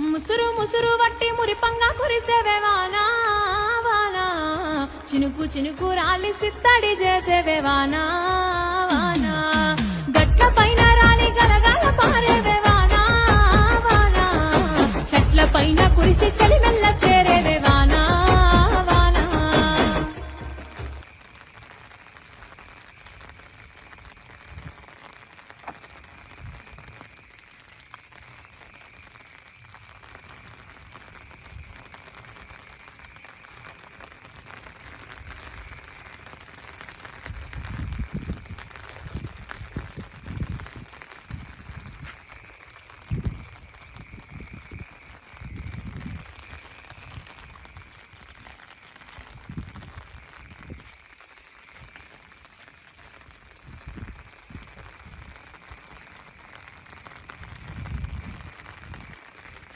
ముసురు ముసురు వట్టి మురిపంగా కురిసేవే వానా వానా, చినుకు చినుకు రాలి సిత్తడి చేసేవే వానా వానా, గట్ల పైన రాలి గలగల పారేవే వానా వానా, చెట్ల పైన కురిసి చలి మెల్ల